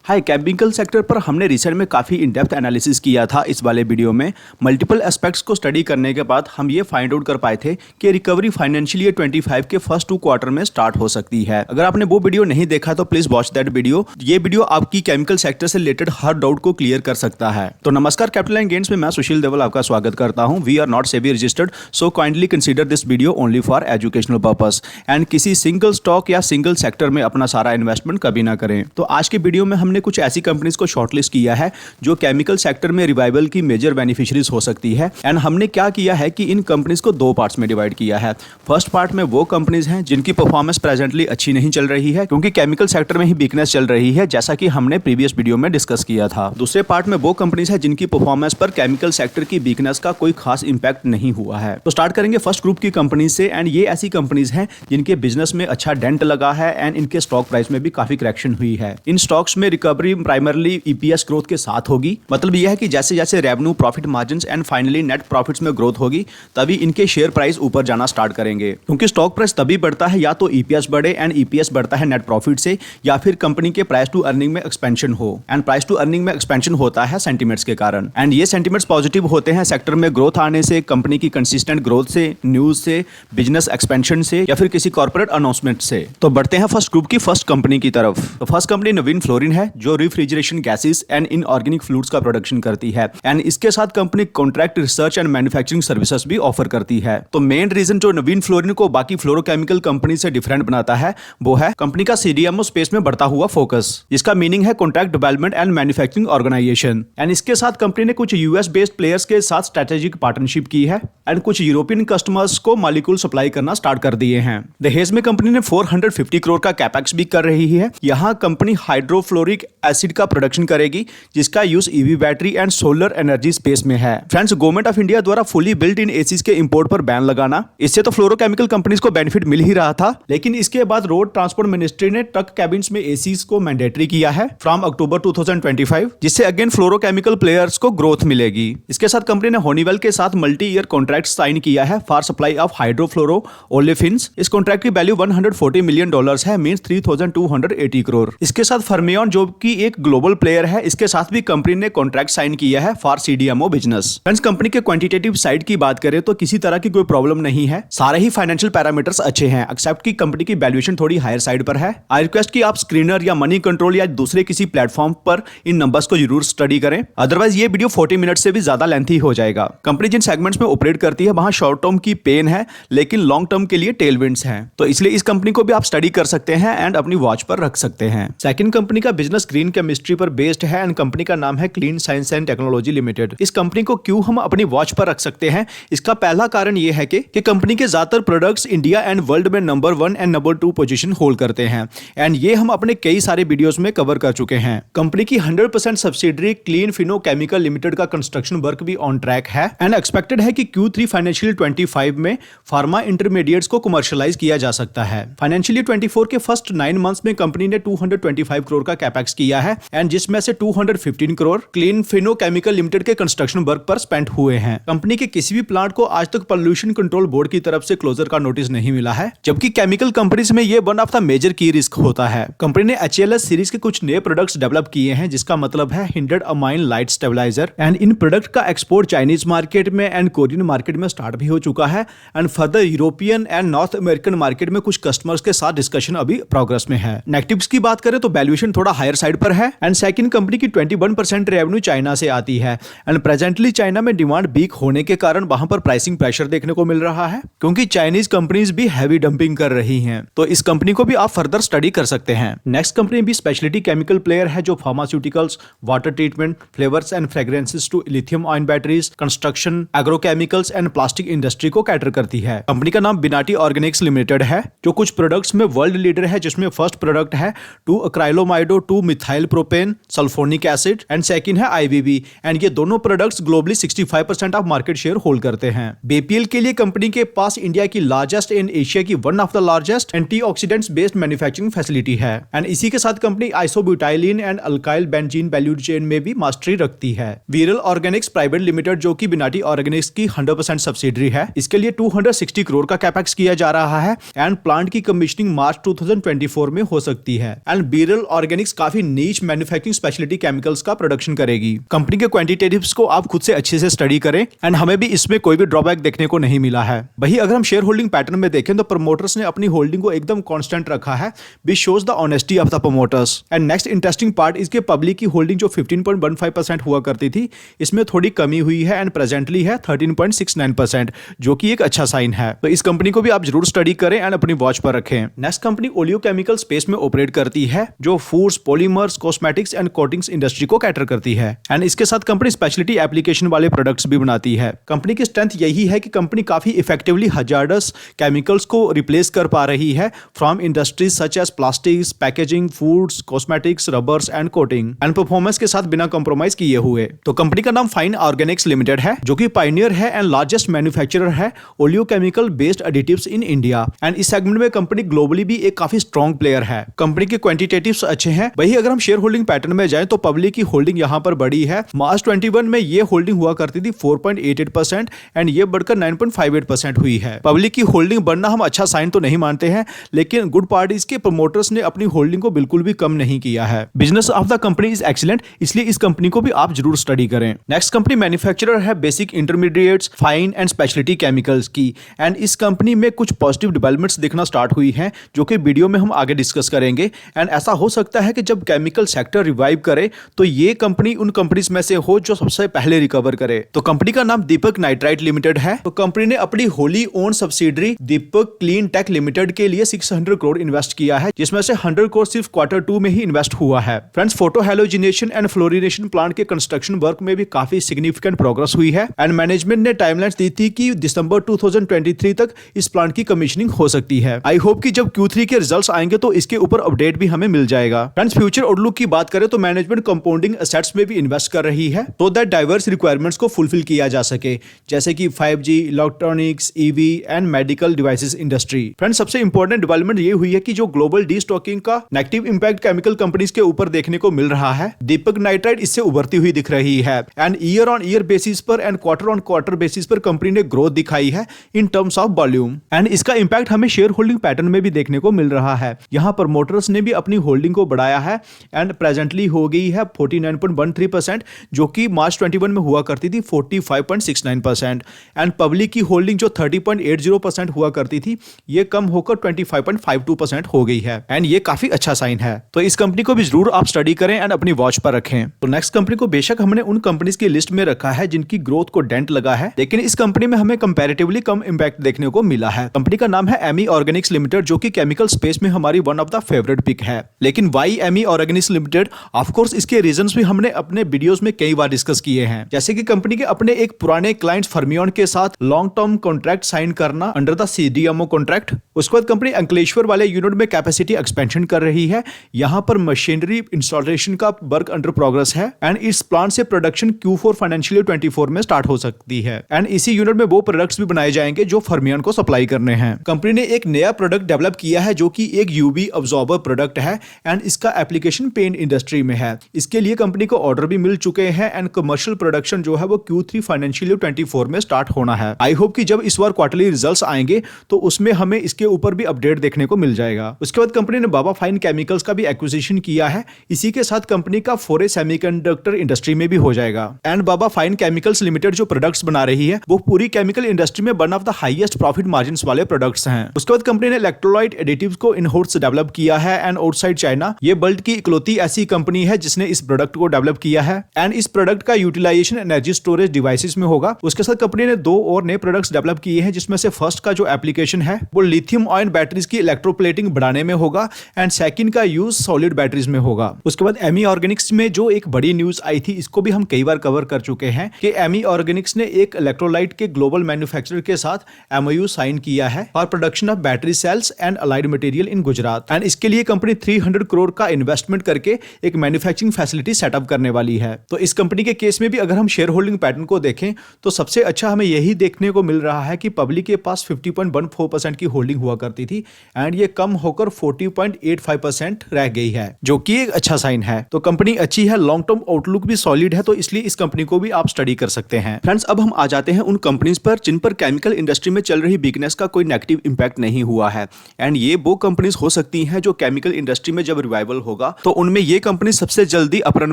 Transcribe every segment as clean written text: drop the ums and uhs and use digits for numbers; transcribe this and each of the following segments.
हाय, chemical sector पर हमने recent में काफ़ी इन डेप्थ एनालिसिस किया था। इस वाले वीडियो में मल्टीपल एस्पेक्ट्स को स्टडी करने के बाद हम ये फाइंड आउट कर पाए थे कि रिकवरी फाइनेंशियल ईयर 25 के फर्स्ट 2 क्वार्टर में स्टार्ट हो सकती है। अगर आपने वो वीडियो नहीं देखा तो प्लीज वॉच दैट वीडियो। ये वीडियो आपकी केमिकल सेक्टर से रिलेटेड हर डाउट को क्लियर कर सकता है। तो नमस्कार, कैपिटल एंड गेन्स में मैं सुशील देवल आपका स्वागत करता हूँ। We are not SEBI registered, so kindly consider this video only for educational purpose and किसी सिंगल स्टॉक या सिंगल सेक्टर में अपना सारा इन्वेस्टमेंट कभी ना करें। तो आज की वीडियो में हमने कुछ ऐसी कंपनीज को शॉर्टलिस्ट किया है जो केमिकल सेक्टर में रिवाइवल की मेजर बेनिफिशियरीज हो सकती है। एंड हमने क्या किया है कि इन कंपनीज को 2 पार्ट्स में डिवाइड किया है। फर्स्ट पार्ट में वो कंपनीज हैं जिनकी परफॉर्मेंस प्रेजेंटली अच्छी नहीं चल रही है क्योंकि केमिकल सेक्टर में ही वीकनेस चल रही है, जैसा कि हमने प्रीवियस वीडियो में डिस्कस किया था। दूसरे पार्ट में वो कंपनीज है जिनकी परफॉर्मेंस पर केमिकल सेक्टर की वीकनेस का कोई खास इंपैक्ट नहीं हुआ है। तो स्टार्ट करेंगे फर्स्ट ग्रुप की कंपनीज से। एंड ये ऐसी कंपनीज हैं जिनके बिजनेस में अच्छा डेंट लगा है एंड इनके स्टॉक प्राइस में भी काफी करेक्शन हुई है। इन स्टॉक्स में रिकवरी प्राइमरली ईपीएस ग्रोथ के साथ होगी। मतलब यह है कि जैसे जैसे revenue, profit margins and finally net profits में ग्रोथ होगी तभी इनके शेयर प्राइस ऊपर जाना स्टार्ट करेंगे। क्योंकि स्टॉक प्राइस तभी बढ़ता है या तो ईपीएस बढ़े एंड ईपीएस बढ़ता है नेट प्रॉफिट से, या फिर कंपनी के प्राइस टू अर्निंग में एक्सपेंशन हो। एंड प्राइस टू अर्निंग में एक्सपेंशन होता है सेंटीमेंट्स के कारण। एंड ये सेंटीमेंट्स पॉजिटिव होते हैं सेक्टर में ग्रोथ आने से, कंपनी की कंसिस्टेंट ग्रोथ से, न्यूज से, बिजनेस एक्सपेंशन से या फिर किसी कॉर्पोरेट अनाउंसमेंट से। तो बढ़ते हैं फर्स्ट ग्रुप की फर्स्ट कंपनी की तरफ। तो फर्स्ट कंपनी नवीन फ्लोरिन है जो refrigeration gases and inorganic fluids का प्रोडक्शन करती है। एंड इसके साथ company contract research and manufacturing services भी ऑफर करती है। तो मेन रीजन जो नवीन फ्लोरिन को बाकी फ्लोरोकेमिकल कंपनी से डिफरेंट बनाता है वो है कंपनी का सीडीएमओ स्पेस में बढ़ता हुआ फोकस, जिसका मीनिंग है contract development and manufacturing organisation. And इसके साथ कंपनी ने कुछ यूएस बेस्ड प्लेयर्स के साथ स्ट्रेटेजिक पार्टनरशिप की है एंड कुछ यूरोपियन कस्टमर्स को मॉलिक्यूल सप्लाई करना स्टार्ट कर दिए हैं। दहेज में कंपनी ने 450 करोड़ का कैपेक्स भी कर रही है। यहाँ कंपनी हाइड्रोफ्लोरिक एसिड का प्रोडक्शन करेगी जिसका use EV battery and solar energy space में है। फ्रेंड्स, गवर्नमेंट ऑफ इंडिया द्वारा फुली बिल्ट इन एसीज के इंपोर्ट पर बैन लगाना, इससे तो फ्लोरोकेमिकल कंपनीज को बेनिफिट मिल ही रहा था, लेकिन इसके बाद रोड ट्रांसपोर्ट मिनिस्ट्री ने ट्रक कैबिन्स में एसीज को मैंडेटरी किया है फ्रॉम अक्टूबर 2025, जिससे अगेन फ्लोरोकेमिकल प्लेयर्स को ग्रोथ मिलेगी। इसके साथ कंपनी ने हॉनीवेल के साथ मल्टी ईयर कॉन्ट्रैक्ट साइन किया है फॉर सप्लाई ऑफ हाइड्रोफ्लोरो ओलेफिन्स। इस कॉन्ट्रैक्ट की वैल्यू $140 मिलियन है, मींस 3280 करोड़। इसके साथ फर्मियन जो कि एक ग्लोबल प्लेयर है, इसके साथ भी कंपनी ने कॉन्ट्रैक्ट साइन किया है for CDMO business. Friends, company के क्वांटिटेटिव साइड की बात करें तो किसी तरह की कोई प्रॉब्लम नहीं है। सारे ही फाइनेंशियल पैरामीटर्स अच्छे हैं, एक्सेप्ट की कंपनी की वैल्यूएशन थोड़ी हायर साइड पर है। आई रिक्वेस्ट कि आप स्क्रीनर या मनी कंट्रोल या दूसरे किसी प्लेटफॉर्म पर इन नंबर्स को जरूर स्टडी करें, अदरवाइज ये वीडियो 40 मिनट से भी ज्यादा लेंथी हो जाएगा। कंपनी जिन सेगमेंट्स में ऑपरेट करती है वहां शॉर्ट टर्म की पेन है लेकिन लॉन्ग टर्म के लिए टेलविंड्स हैं, तो इसलिए इस कंपनी को भी आप स्टडी कर सकते हैं एंड अपनी वॉच पर रख सकते हैं। सेकंड कंपनी का बिजनेस ग्रीन केमिस्ट्री पर बेस्ड है एंड कंपनी का नाम है clean science and technology limited. इस कंपनी को क्यों हम अपनी वॉच पर रख सकते हैं, इसका पहला कारण यह है कि कंपनी के ज्यादातर प्रोडक्ट्स इंडिया एंड वर्ल्ड में number 1 and number 2 position hold करते हैं एंड ये हम अपने कई सारे वीडियोस में कवर कर चुके हैं। कंपनी की 100% subsidiary clean Fino chemical limited का कंस्ट्रक्शन वर्क भी ऑन ट्रैक है एंड एक्सपेक्टेड है कि Q3 फाइनेंशियल 25 में फार्मा इंटरमीडिएट्स को कमर्शियलाइज किया जा सकता है। फाइनेंशियल 24 के फर्स्ट 9 मंथ्स में कंपनी ने 225 करोड़ का कैपेक्स किया है एंड जिसमें से 215 crore clean Fino chemical limited के कंस्ट्रक्शन वर्क पर स्पेंड हुए हैं। कंपनी के किसी भी प्लांट को आज तक पोल्यूशन कंट्रोल बोर्ड की तरफ से क्लोजर का नोटिस नहीं मिला है, जबकि केमिकल कंपनीज में ये वन ऑफ द मेजर की रिस्क होता है। कंपनी ने HLS सीरीज के कुछ नए प्रोडक्ट्स डेवलप किए हैं जिसका मतलब है hindered amine light stabilizer and इन प्रोडक्ट का एक्सपोर्ट चाइनीज मार्केट में एंड कोरियन मार्केट में स्टार्ट भी हो चुका है and further European and North American market में कुछ कस्टमर्स के साथ डिस्कशन अभी प्रोग्रेस में है। नेगेटिव्स की बात करें तो वैल्यूएशन थोड़ा हायर साइड पर है एंड सेकंड कंपनी की 21% रेवेन्यू चाइना से आती है एंड प्रेजेंटली चाइना में डिमांड वीक होने के कारण वहां पर प्राइसिंग प्रेशर देखने को मिल रहा है क्योंकि चाइनीज कंपनीज भी हैवी डंपिंग कर रही हैं। तो इस कंपनी को भी आप फर्दर स्टडी कर सकते हैं। नेक्स्ट कंपनी भी स्पेशलिटी केमिकल प्लेयर है जो pharmaceuticals, water treatment, flavours and fragrances to lithium ion batteries, construction, agrochemicals and plastic industry को कैटर करती है। कंपनी का नाम बिनाटी ऑर्गेनिक्स लिमिटेड है जो कुछ प्रोडक्ट्स में वर्ल्ड लीडर है, जिसमें फर्स्ट प्रोडक्ट है 2-अक्राइलोमाइडो 2-मिथाइल propane sulphonic acid and second है IVB एंड ये दोनों products globally 65% of market share hold करते हैं। BPL के लिए कंपनी के पास इंडिया की लार्जेस्ट एंड एशिया की one of the largest antioxidants based manufacturing facility है एंड इसी के साथ company isobutylene and alkyl benzene value chain में भी मास्टरी रखती है। वीरल ऑर्गेनिक्स प्राइवेट लिमिटेड जो कि बिनाटी ऑर्गेनिक्स की 100% सब्सिडरी है, इसके लिए 260 करोड़ का कैपेक्स किया जा रहा है एंड प्लांट की कमीशनिंग मार्च 2024 में हो सकती है एंड वीरल ऑर्गेनिक्स काफी काफी नीच मैन्युफैक्चरिंग स्पेशलिटी केमिकल्स का प्रोडक्शन करेगी। कंपनी के क्वांटिटेटिव्स को आप खुद से अच्छे से स्टडी करें एंड हमें भी इसमें कोई भी ड्रॉबैक देखने को नहीं मिला है। वही अगर हम शेयर होल्डिंग पैटर्न में देखें तो प्रमोटर्स ने अपनी होल्डिंग को एकदम कांस्टेंट रखा है, which shows the honesty of the promoters. And next interesting part, इसके पब्लिक की होल्डिंग जो 15.15% हुआ करती थी, इसमें थोड़ी कमी हुई है एंड प्रेजेंटली है 13.69%, जो कि एक अच्छा साइन है। तो इस कंपनी को भी आप जरूर स्टडी करें एंड अपनी वॉच पर रखें। नेक्स्ट कंपनी ओलियोकेमिकल स्पेस में ऑपरेट करती है, जो foods, polymers, cosmetics and coatings industry को कैटर करती है एंड इसके साथ कंपनी स्पेशलिटी एप्लीकेशन वाले प्रोडक्ट्स भी बनाती है। कंपनी की स्ट्रेंथ यही है कि कंपनी काफी इफेक्टिवली हजार्डस केमिकल्स को रिप्लेस कर पा रही है from industries such as plastics, packaging, foods, cosmetics, rubbers and coating and performance के साथ बिना कॉम्प्रोमाइज किए हुए। तो कंपनी का नाम फाइन ऑर्गेनिक्स लिमिटेड है, जो कि पायनियर है एंड लार्जेस्ट मैन्युफैक्चरर है oleochemical based additives in India and इस सेगमेंट में कंपनी ग्लोबली भी एक काफी स्ट्रॉन्ग प्लेयर है। कंपनी के क्वांटिटेटिव्स अच्छे हैं। वही अगर हम शेयर होल्डिंग पैटर्न में जाएं तो पब्लिक की होल्डिंग यहां पर बड़ी है। मार्च 21 में ये होल्डिंग हुआ करती थी 4.88% एंड ये बढ़कर 9.58% हुई है। पब्लिक की होल्डिंग बढ़ना हम अच्छा साइन तो नहीं मानते हैं, लेकिन गुड पार्ट इसके प्रमोटर्स ने अपनी होल्डिंग को बिल्कुल भी कम नहीं किया है। Business of the company is excellent, इसलिए इस कंपनी को भी आप जरूर स्टडी करें। नेक्स्ट कंपनी मैन्युफैक्चरर है basic intermediates, fine and speciality chemicals की एंड इस कंपनी में कुछ पॉजिटिव डेवलपमेंट्स दिखना स्टार्ट हुई हैं, जो कि वीडियो में हम आगे डिस्कस करेंगे। एंड ऐसा हो सकता है कि जब केमिकल सेक्टर रिवाइव करे तो ये कंपनी उन कंपनीज में से हो जो सबसे पहले रिकवर करे। तो कंपनी का नाम दीपक नाइट्राइट लिमिटेड है। तो कंपनी ने अपनी होली ओन सब्सिडरी दीपक क्लीन टेक लिमिटेड के लिए 600 करोड़ इन्वेस्ट किया है, जिसमें से 100 करोड़ सिर्फ Q2 में ही इन्वेस्ट हुआ है। Friends, photo halogenation and fluorination plant के कंस्ट्रक्शन वर्क में भी काफी सिग्निफिकेंट प्रोग्रेस हुई है एंड मैनेजमेंट ने टाइमलाइंस दी थी कि दिसंबर 2023 तक इस प्लांट की कमीशनिंग हो सकती है। आई होप कि जब Q3 के रिजल्ट्स आएंगे तो इसके ऊपर अपडेट भी हमें मिल जाएगा। फ्रेंड्स, फ्यूचर आउटलुक की बात करें तो मैनेजमेंट कंपाउंडिंग एसेट्स में भी इन्वेस्ट कर रही है तो दैट डाइवर्स रिक्वायरमेंट्स को फुलफिल किया जा सके, जैसे कि 5G, electronics, EV and medical devices industry. Friends, सबसे इंपॉर्टेंट डेवलपमेंट ये हुई है कि जो ग्लोबल डीस्टॉकिंग का नेगेटिव इंपैक्ट केमिकल कंपनीज के ऊपर देखने को मिल रहा है, दीपक नाइट्राइट इससे उभरती हुई दिख रही है and year on year basis पर and quarter on quarter basis पर कंपनी ने ग्रोथ दिखाई है in terms of volume and इसका इंपैक्ट हमें शेयर होल्डिंग पैटर्न में भी देखने को मिल रहा है। यहाँ प्रमोटर्स ने भी अपनी होल्डिंग को बढ़ाया है एंड प्रेजेंटली हो गई है 49.13%, जो कि मार्च 21 में हुआ करती थी 45.69% एंड पब्लिक की होल्डिंग जो 30.80% हुआ करती थी, ये कम होकर 25.52% हो गई है एंड ये काफी अच्छा साइन है। तो इस कंपनी को भी जरूर आप स्टडी करें एंड अपनी वॉच पर रखें। तो नेक्स्ट कंपनी को बेशक हमने उन कंपनीज की लिस्ट में रखा है जिनकी ग्रोथ को डेंट लगा है, लेकिन इस कंपनी में हमें कंपैरेटिवली कम इंपैक्ट देखने को मिला है। कंपनी का नाम है एमी ऑर्गेनिक्स लिमिटेड, जो कि केमिकल स्पेस में हमारी one of the favourite pick है। लेकिन why Ami organics limited, of course इसके रीजंस भी हमने अपने वीडियोस में कई बार डिस्कस किए हैं, जैसे कि कंपनी के अपने एक पुराने क्लाइंट्स फर्मियन के साथ लॉन्ग टर्म कॉन्ट्रैक्ट साइन करना अंडर द CDMO कॉन्ट्रैक्ट। उसके बाद कंपनी अंकलेश्वर वाले यूनिट में कैपेसिटी एक्सपेंशन कर रही है। यहां पर मशीनरी इंस्टॉलेशन का वर्क अंडर प्रोग्रेस है एंड इस प्लांट से प्रोडक्शन Q4 फाइनेंशियल ईयर 24 में स्टार्ट हो सकती है एंड इसी यूनिट में वो प्रोडक्ट्स भी बनाए जाएंगे जो फर्मियन को सप्लाई करने हैं। कंपनी ने एक नया प्रोडक्ट डेवलप किया है जो कि एक UV अब्जॉर्बर प्रोडक्ट है एंड इसका एप्लीकेशन पेंट इंडस्ट्री में है। इसके लिए कंपनी को ऑर्डर भी मिल चुके हैं एंड कमर्शियल प्रोडक्शन जो है वो Q3 फाइनेंशियल ईयर 24 में स्टार्ट होना है। आई होप कि जब इस बार क्वार्टरली रिजल्ट्स आएंगे तो उसमें हमें इसके ऊपर भी अपडेट देखने को मिल जाएगा। उसके बाद कंपनी ने बाबा फाइन केमिकल्स का भी एक्विजिशन किया है। इसी के साथ कंपनी का फोरे सेमीकंडक्टर इंडस्ट्री में भी हो जाएगा and Baba fine chemicals limited जो प्रोडक्ट्स बना रही है वो पूरी केमिकल इंडस्ट्री में one of the highest profit margin वाले प्रोडक्ट्स हैं। उसके बाद कंपनी ने इलेक्ट्रोलाइट एडिटिव्स को इन-हाउस डेवलप किया है एंड आउटसाइड चाइना ये वर्ल्ड की इकलौती ऐसी कंपनी है जिसने इस प्रोडक्ट को डेवलप किया है एंड इस प्रोडक्ट का यूटिलाइजेशन एनर्जी स्टोरेज डिवाइसेस में होगा। उसके साथ कंपनी ने 2 और नए प्रोडक्ट्स डेवलप किए हैं, जिसमें से फर्स्ट का जो एप्लीकेशन है वो लिथियम आयन बैटरीज की इलेक्ट्रोप्लेटिंग बढ़ाने में होगा एंड सेकंड का यूज सॉलिड बैटरीज में होगा। उसके बाद एमी ऑर्गेनिक्स में जो एक बड़ी न्यूज आई थी, इसको भी हम कई बार कवर कर चुके हैं कि एमी ऑर्गेनिक्स ने एक इलेक्ट्रोलाइट के ग्लोबल मैन्युफैक्चरर के साथ MOU साइन किया है for production of battery cells and allied material in Gujarat and इसके लिए कंपनी 300 करोड़ का इन्वेस्टमेंट करके एक मैन्युफैक्चरिंग फैसिलिटी सेटअप करने वाली है। तो इस कंपनी के केस में भी अगर हम शेयर होल्डिंग पैटर्न को देखें तो सबसे अच्छा हमें यही देखने को मिल रहा है कि पब्लिक के पास 50.14% की होल्डिंग हुआ करती थी एंड ये कम होकर 40.85% रह गई है, जो कि एक अच्छा साइन है। तो कंपनी अच्छी है, लॉन्ग टर्म आउटलुक भी सॉलिड है, तो इसलिए इस कंपनी को भी आप स्टडी कर सकते हैं। फ्रेंड्स, अब हम आ जाते हैं उन कंपनीज पर जिन पर केमिकल इंडस्ट्री में चल रही वीकनेस का कोई नेगेटिव इंपैक्ट नहीं हुआ है एंड ये वो कंपनीज हो सकती हैं जो केमिकल इंडस्ट्री में जब रिवाइवल होगा होगा तो उनमें ये कंपनी सबसे जल्दी अपरन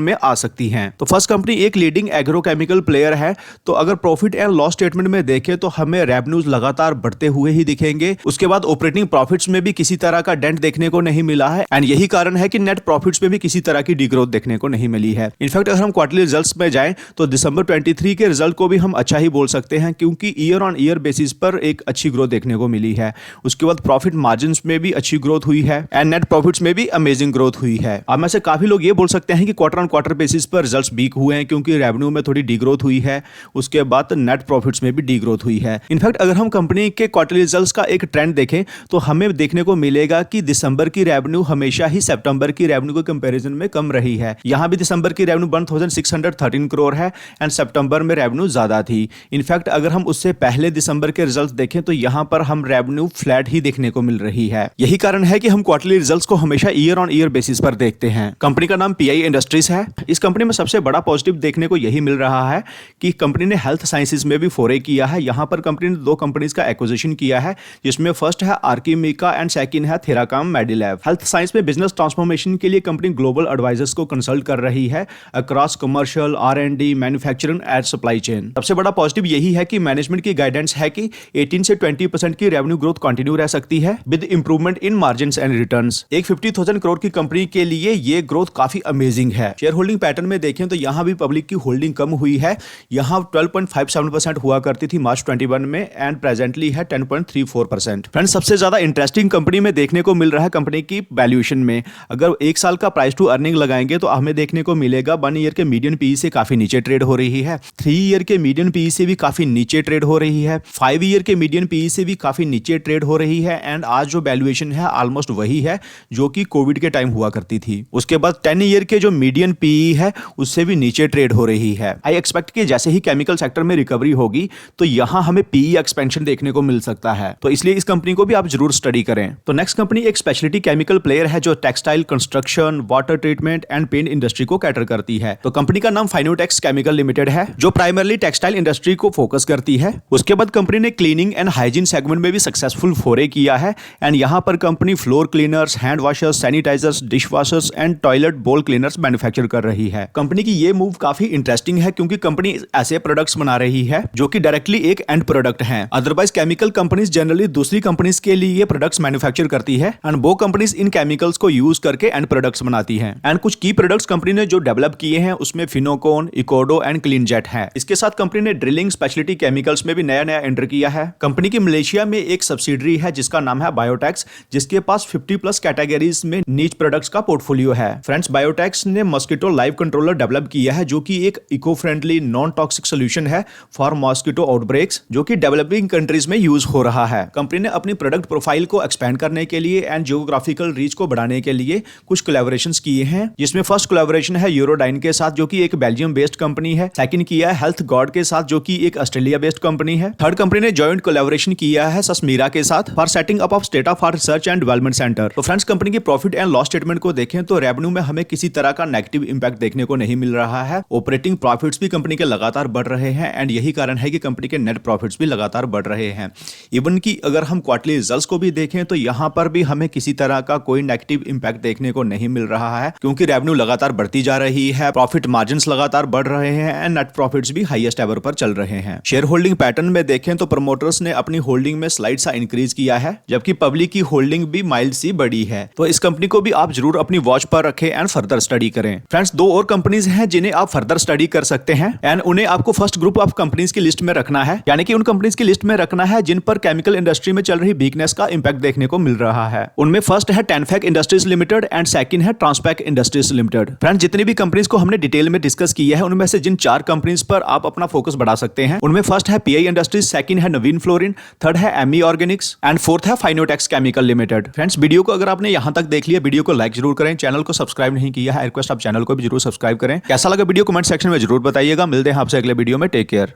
में आ सकती हैं। तो फर्स्ट कंपनी एक लीडिंग एग्रोकेमिकल प्लेयर है। तो अगर प्रॉफिट एंड लॉस स्टेटमेंट में देखें तो हमें रेवेन्यूज लगातार बढ़ते हुए ही दिखेंगे। उसके बाद ऑपरेटिंग प्रॉफिट्स में भी किसी तरह का डेंट देखने को नहीं मिला है एंड यही कारण है कि नेट प्रॉफिट्स में भी किसी तरह की डिग्रोथ देखने को नहीं मिली है। इनफैक्ट अगर हम क्वार्टरली रिजल्ट्स में जाएं तो दिसंबर 23 के रिजल्ट को भी हम अच्छा ही बोल सकते हैं, क्योंकि ईयर ऑन ईयर बेसिस पर एक अच्छी ग्रोथ देखने को मिली है। उसके बाद प्रॉफिट मार्जिन में भी अच्छी ग्रोथ हुई है एंड नेट प्रॉफिट्स में भी अमेजिंग ग्रोथ हुई है। अब में से काफी लोग ये बोल सकते हैं कि क्वार्टर ऑन क्वार्टर बेसिस पर रिजल्ट्स वीक हुए हैं क्योंकि रेवेन्यू में थोड़ी डिग्रोथ हुई है, उसके बाद नेट प्रॉफिट्स में भी डिग्रोथ हुई है। इनफैक्ट अगर हम कंपनी के क्वार्टरली रिजल्ट्स का एक ट्रेंड देखें तो हमें देखने को मिलेगा कि दिसंबर की रेवेन्यू हमेशा ही सितंबर की रेवेन्यू के कंपैरिजन में कम रही है। यहां भी दिसंबर की रेवेन्यू 1613 करोड़ है एंड सितंबर में रेवेन्यू ज्यादा थी। इनफैक्ट अगर हम उससे पहले दिसंबर के रिजल्ट्स देखें तो यहां पर हम रेवेन्यू फ्लैट ही देखने को मिल रही है। यही कारण है कि हम क्वार्टरली रिजल्ट्स को हमेशा ईयर ऑन ईयर बेसिस पर देखते हैं। कंपनी का नाम पीआई इंडस्ट्रीज है। इस कंपनी में सबसे बड़ा पॉजिटिव देखने को यही मिल रहा है कि कंपनी ने हेल्थ साइंसेज में भी फोरे किया है। यहां पर कंपनी ने 2 कंपनीज का एक्विजिशन किया है, जिसमें फर्स्ट है आर्किमिका एंड सेकंड है थेराकाम मेडिलैब। हेल्थ साइंस में बिजनेस ट्रांसफॉर्मेशन के लिए कंपनी ग्लोबल एडवाइजर्स को कंसल्ट कर रही है across commercial, R&D, manufacturing and supply chain. सबसे बड़ा पॉजिटिव यही है कि मैनेजमेंट की गाइडेंस है कि 18 से 20% की रेवेन्यू ग्रोथ कंटिन्यू रह सकती है with improvement in margins and returns. एक 50,000 करोड़ की कंपनी के लिए ये ग्रोथ काफी अमेजिंग है। शेयर होल्डिंग पैटर्न में देखें तो यहां भी पब्लिक की होल्डिंग कम हुई है। यहां 12.57% हुआ करती थी मार्च 21 में एंड प्रेजेंटली है 10.34%। फ्रेंड्स, सबसे ज्यादा इंटरेस्टिंग कंपनी में देखने को मिल रहा है कंपनी की वैल्यूएशन में। अगर 1 साल का प्राइस टू अर्निंग लगाएंगे तो हमें देखने को मिलेगा 1 ईयर के मीडियन पीई से काफी नीचे ट्रेड हो रही है, 3 ईयर के मीडियन पीई से भी काफी नीचे ट्रेड हो रही है, 5 ईयर के मीडियन पीई से भी काफी नीचे ट्रेड हो रही है एंड आज जो वैल्यूएशन है ऑलमोस्ट वही है जो कि कोविड के टाइम हुआ करती थी। उसके बाद 10 ईयर के जो मीडियन पीई है उससे भी नीचे ट्रेड हो रही है। आई एक्सपेक्ट कि जैसे ही केमिकल सेक्टर में रिकवरी होगी तो यहां हमें पीई एक्सपेंशन देखने को मिल सकता है, तो इसलिए इस कंपनी को भी आप जरूर स्टडी करें। तो नेक्स्ट कंपनी एक स्पेशलिटी केमिकल प्लेयर है जो textile, construction, water treatment and paint industry को कैटर करती है। तो कंपनी का नाम फाइनोटेक्स केमिकल लिमिटेड है जो प्राइमरली टेक्सटाइल इंडस्ट्री को फोकस करती है। उसके बाद कंपनी ने क्लीनिंग एंड हाइजीन सेगमेंट में भी सक्सेसफुल फोरे किया है एंड यहां पर company floor cleaners, hand washers, sanitisers, dish washers and toilet bowl cleaners manufacture कर रही है। कंपनी की ये मूव काफी इंटरेस्टिंग है क्योंकि कंपनी ऐसे प्रोडक्ट्स बना रही है जो कि डायरेक्टली एक एंड प्रोडक्ट है। अदरवाइज केमिकल कंपनीज जनरली दूसरी कंपनीज के लिए ये प्रोडक्ट्स मैन्युफैक्चर करती है एंड वो कंपनीज इन केमिकल्स को यूज करके एंड प्रोडक्ट्स बनाती है। एंड कुछ की प्रोडक्ट्स कंपनी ने जो डेवलप किए हैं उसमें फिनोकोन, इकोडो एंड क्लीनजेट है। इसके साथ कंपनी ने ड्रिलिंग स्पेशलिटी केमिकल्स में भी नया एंटर किया है। कंपनी की मलेशिया में एक सब्सिडरी है जिसका नाम है बायोटेक्स, जिसके पास 50+ कैटेगरीज में नीच प्रोडक्ट्स का पोर्टफोलियो है। फ्रेंड्स, बायोटेक्स ने मॉस्किटो लाइव कंट्रोलर डेवलप किया है जो कि एक eco friendly non toxic solution है फॉर मॉस्किटो आउटब्रेक्स, जो कि डेवलपिंग कंट्रीज में यूज हो रहा है। कंपनी ने अपनी प्रोडक्ट प्रोफाइल को एक्सपेंड करने के लिए एंड जियोग्राफिकल रीच को बढ़ाने के लिए कुछ कोलैबोरेशंस किए हैं, जिसमें फर्स्ट कोलैबोरेशन है यूरोडाइन के साथ जो कि एक बेल्जियम बेस्ड कंपनी है। सेकंड किया है हेल्थ गॉड के साथ जो कि एक ऑस्ट्रेलिया बेस्ड कंपनी है। थर्ड कंपनी ने जॉइंट कोलैबोरेशन किया है सस्मीरा के साथ for setting up of state of research and development centre. तो फ्रेंड्स, कंपनी की प्रॉफिट एंड लॉस स्टेटमेंट को देखें तो रेवेन्यू में हमें किसी तरह का नेगेटिव इंपैक्ट देखने को नहीं मिल रहा है। ऑपरेटिंग प्रॉफिट्स भी कंपनी के लगातार बढ़ रहे हैं एंड यही कारण है कि कंपनी के नेट प्रॉफिट्स भी लगातार बढ़ रहे हैं। इवन कि अगर हम क्वार्टरली रिजल्ट्स को भी देखें तो यहां पर भी हमें किसी तरह का कोई नेगेटिव इंपैक्ट देखने को नहीं मिल रहा है क्योंकि रेवेन्यू लगातार बढ़ती जा रही है, प्रॉफिट मार्जिन्स लगातार बढ़ रहे हैं एंड नेट प्रॉफिट्स भी हाईएस्ट एवर पर चल रहे हैं। शेयर होल्डिंग पैटर्न में देखें तो प्रमोटर्स ने अपनी होल्डिंग में स्लाइड सा इंक्रीज किया है जबकि पब्लिक की होल्डिंग भी माइल्ड सी बढ़ी है। तो इस कंपनी को भी आप जरूर अपनी वॉच पर रखें एंड फर्दर स्टडी करें। फ्रेंड्स, 2 और कंपनीज हैं जिन्हें आप फर्दर स्टडी कर सकते हैं एंड उन्हें आपको फर्स्ट ग्रुप ऑफ कंपनीज की लिस्ट में रखना है, यानी कि उन कंपनीज की लिस्ट में रखना है जिन पर केमिकल इंडस्ट्री में चल रही वीकनेस का इंपैक्ट देखने को मिल रहा है। उनमें फर्स्ट है टेनफैक इंडस्ट्रीज लिमिटेड एंड सेकंड है ट्रांसपैक इंडस्ट्रीज लिमिटेड। फ्रेंड्स, जितनी भी कंपनीज को हमने डिटेल में डिस्कस किया है उनमें से जिन 4 कंपनीज पर आप अपना फोकस बढ़ा सकते हैं उनमें फर्स्ट है पीआई इंडस्ट्रीज, सेकंड है नवीन फ्लोरिन, थर्ड है एमई ऑर्गेनिक्स एंड फोर्थ है Fineotex chemical limited. Friends, video को अगर आपने यहां तक देख लिया, वीडियो को लाइक जरूर करें, चैनल को सब्सक्राइब नहीं किया है रिक्वेस्ट आप चैनल को भी जरूर सब्सक्राइब करें। कैसा लगा वीडियो कमेंट सेक्शन में जरूर बताइएगा। मिलते हैं आपसे अगले वीडियो में। Take care.